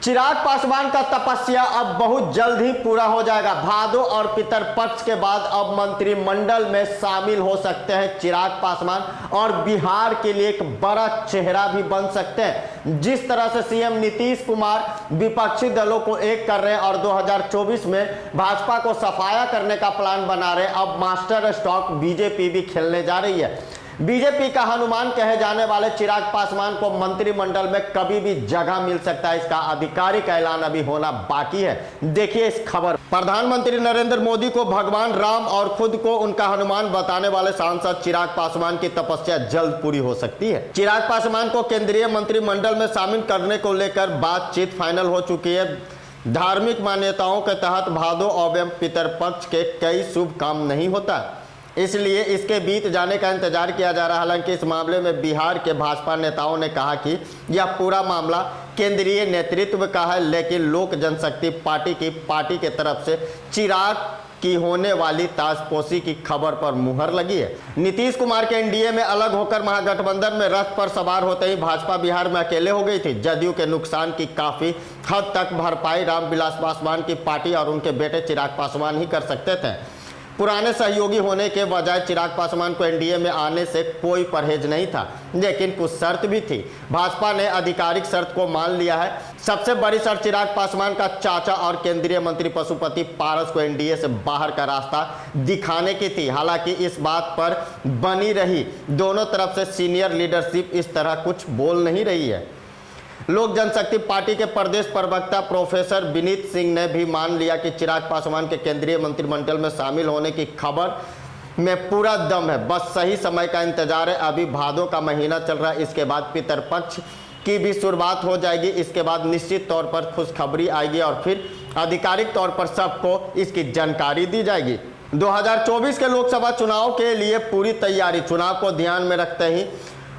चिराग पासवान का तपस्या अब बहुत जल्द ही पूरा हो जाएगा। भादो और पितरपक्ष के बाद अब मंत्रिमंडल में शामिल हो सकते हैं चिराग पासवान और बिहार के लिए एक बड़ा चेहरा भी बन सकते हैं। जिस तरह से सीएम नीतीश कुमार विपक्षी दलों को एक कर रहे हैं और 2024 में भाजपा को सफाया करने का प्लान बना रहे हैं, अब मास्टर स्ट्रोक बीजेपी भी खेलने जा रही है। बीजेपी का हनुमान कहे जाने वाले चिराग पासवान को मंत्रिमंडल में कभी भी जगह मिल सकता है। इसका आधिकारिक ऐलान अभी होना बाकी है। देखिए इस खबर। प्रधानमंत्री नरेंद्र मोदी को भगवान राम और खुद को उनका हनुमान बताने वाले सांसद चिराग पासवान की तपस्या जल्द पूरी हो सकती है। चिराग पासवान को केंद्रीय मंत्रिमंडल में शामिल करने को लेकर बातचीत फाइनल हो चुकी है। धार्मिक मान्यताओं के तहत भादो एवं पितरपक्ष के कई शुभ काम नहीं होता, इसलिए इसके बीत जाने का इंतजार किया जा रहा है। हालांकि इस मामले में बिहार के भाजपा नेताओं ने कहा कि यह पूरा मामला केंद्रीय नेतृत्व का है, लेकिन लोक जनशक्ति पार्टी के तरफ से चिराग की होने वाली ताजपोशी की खबर पर मुहर लगी है। नीतीश कुमार के एनडीए में अलग होकर महागठबंधन में रथ पर सवार होते ही भाजपा बिहार में अकेले हो गई थी। जदयू के नुकसान की काफी हद तक भरपाई रामविलास पासवान की पार्टी और उनके बेटे चिराग पासवान ही कर सकते थे। पुराने सहयोगी होने के बजाय चिराग पासवान को एनडीए में आने से कोई परहेज नहीं था, लेकिन कुछ शर्त भी थी। भाजपा ने आधिकारिक शर्त को मान लिया है। सबसे बड़ी शर्त चिराग पासवान का चाचा और केंद्रीय मंत्री पशुपति पारस को एनडीए से बाहर का रास्ता दिखाने की थी। हालांकि इस बात पर बनी रही, दोनों तरफ से सीनियर लीडरशिप इस तरह कुछ बोल नहीं रही है। लोक जनशक्ति पार्टी के प्रदेश प्रवक्ता प्रोफेसर विनीत सिंह ने भी मान लिया कि चिराग पासवान के केंद्रीय मंत्रिमंडल में शामिल होने की खबर में पूरा दम है, बस सही समय का इंतजार है। अभी भादो का महीना चल रहा है, इसके बाद पितरपक्ष की भी शुरुआत हो जाएगी। इसके बाद निश्चित तौर पर खुशखबरी आएगी और फिर आधिकारिक तौर पर सबको इसकी जानकारी दी जाएगी। 2024 के लोकसभा चुनाव के लिए पूरी तैयारी। चुनाव को ध्यान में रखते ही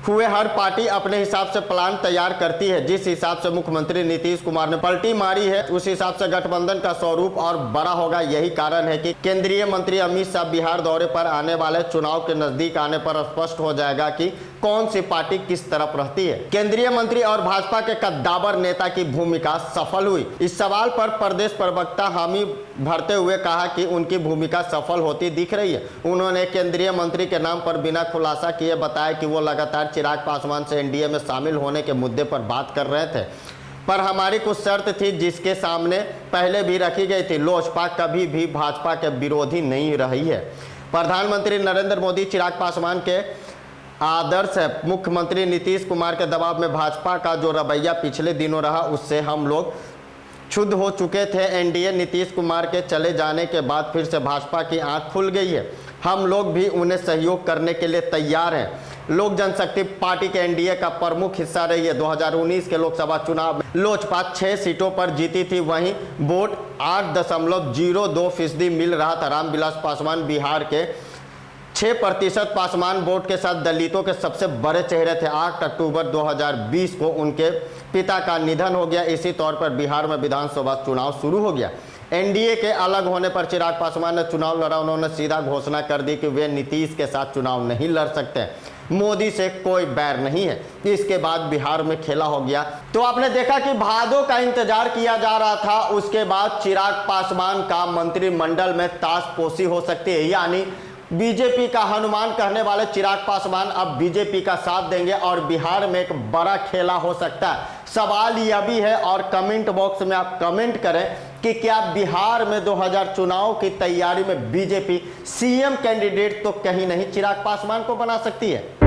हुए हर पार्टी अपने हिसाब से प्लान तैयार करती है। जिस हिसाब से मुख्यमंत्री नीतीश कुमार ने पलटी मारी है, उस हिसाब से गठबंधन का स्वरूप और बड़ा होगा। यही कारण है कि केंद्रीय मंत्री अमित शाह बिहार दौरे पर आने वाले चुनाव के नजदीक आने पर स्पष्ट हो जाएगा कि कौन सी पार्टी किस तरफ रहती है। केंद्रीय मंत्री और भाजपा के कद्दावर नेता की भूमिका सफल हुई। इस सवाल पर प्रदेश प्रवक्ता हामी भरते हुए कहा कि उनकी भूमिका सफल होती दिख रही है। उन्होंने केंद्रीय मंत्री के नाम पर बिना खुलासा किए बताया कि वो लगातार चिराग पासवान से एनडीए में शामिल होने के मुद्दे पर बात कर रहे थे, पर हमारी कुछ शर्त थी जिसके सामने पहले भी रखी गई थी। लोजपा कभी भी भाजपा के विरोधी नहीं रही है। प्रधानमंत्री नरेंद्र मोदी चिराग पासवान के आदर्श है। मुख्यमंत्री नीतीश कुमार के दबाव में भाजपा का जो रवैया पिछले दिनों रहा, उससे हम लोग क्षुब्ध हो चुके थे। एनडीए नीतीश कुमार के चले जाने के बाद फिर से भाजपा की आंख खुल गई है। हम लोग भी उन्हें सहयोग करने के लिए तैयार हैं। लोक जनशक्ति पार्टी के एनडीए का प्रमुख हिस्सा रही है। 2019 के लोकसभा चुनाव में लोजपा 6 सीटों पर जीती थी, वहीं वोट 8.02% मिल रहा था। रामविलास पासवान बिहार के 6% पासवान वोट के साथ दलितों के सबसे बड़े चेहरे थे। 8 अक्टूबर 2020 को उनके पिता का निधन हो गया। इसी तौर पर बिहार में विधानसभा चुनाव शुरू हो गया। एनडीए के अलग होने पर चिराग पासवान ने चुनाव लड़ा। उन्होंने सीधा घोषणा कर दी कि वे नीतीश के साथ चुनाव नहीं लड़ सकते, मोदी से कोई बैर नहीं है। इसके बाद बिहार में खेला हो गया। तो आपने देखा कि भादो का इंतजार किया जा रहा था, उसके बाद चिराग पासवान का मंत्रिमंडल में ताजपोशी हो सकती है। यानी बीजेपी का हनुमान कहने वाले चिराग पासवान अब बीजेपी का साथ देंगे और बिहार में एक बड़ा खेला हो सकता है। सवाल यह भी है और कमेंट बॉक्स में आप कमेंट करें कि क्या बिहार में 2000 चुनाव की तैयारी में बीजेपी सीएम कैंडिडेट तो कहीं नहीं चिराग पासवान को बना सकती है।